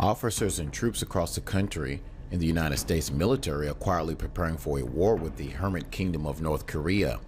Officers and troops across the country in the United States military are quietly preparing for a war with the hermit kingdom of North Korea.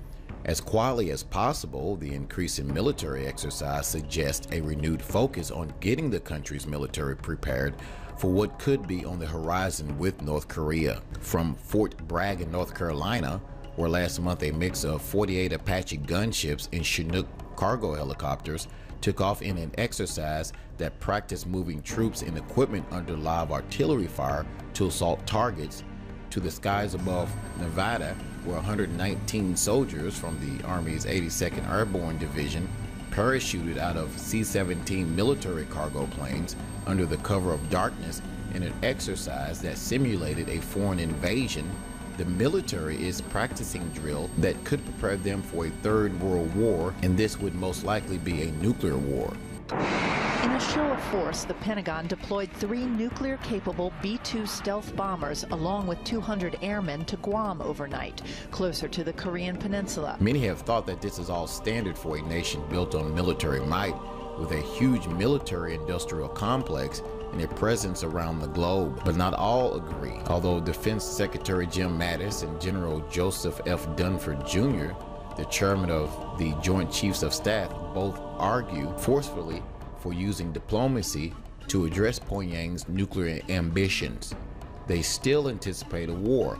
As quietly as possible, the increase in military exercise suggests a renewed focus on getting the country's military prepared for what could be on the horizon with North Korea. From Fort Bragg in North Carolina, where last month a mix of 48 Apache gunships and Chinook cargo helicopters took off in an exercise that practiced moving troops and equipment under live artillery fire to assault targets, to the skies above Nevada, where 119 soldiers from the Army's 82nd Airborne Division parachuted out of C-17 military cargo planes under the cover of darkness in an exercise that simulated a foreign invasion. The military is practicing drill that could prepare them for a third world war, and this would most likely be a nuclear war. In a show of force, the Pentagon deployed 3 nuclear-capable B-2 stealth bombers along with 200 airmen to Guam overnight, closer to the Korean peninsula. Many have thought that this is all standard for a nation built on military might, with a huge military-industrial complex and a presence around the globe, but not all agree. Although Defense Secretary Jim Mattis and General Joseph F. Dunford Jr., the chairman of the Joint Chiefs of Staff, both argue forcefully for using diplomacy to address Pyongyang's nuclear ambitions. They still anticipate a war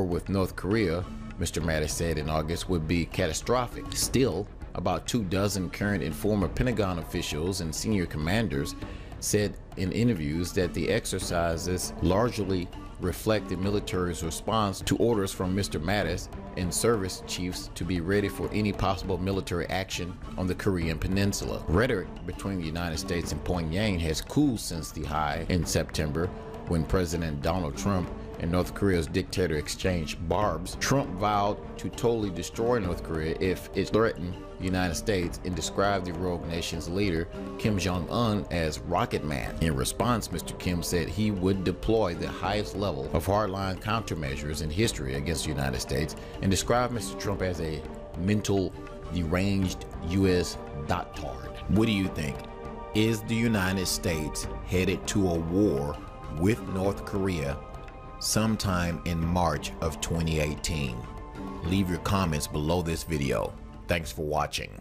with North Korea, Mr. Mattis said in August, would be catastrophic. Still, about 24 current and former Pentagon officials and senior commanders said in interviews that the exercises largely reflect the military's response to orders from Mr. Mattis and service chiefs to be ready for any possible military action on the Korean peninsula. Rhetoric between the United States and Pyongyang has cooled since the high in September, when President Donald Trump and North Korea's dictator exchanged barbs. Trump vowed to totally destroy North Korea if it threatened the United States and described the rogue nation's leader, Kim Jong-un, as Rocket Man. In response, Mr. Kim said he would deploy the highest level of hardline countermeasures in history against the United States and described Mr. Trump as a mental deranged U.S. dotard. What do you think? Is the United States headed to a war with North Korea sometime in March of 2018? Leave your comments below this video. Thanks for watching.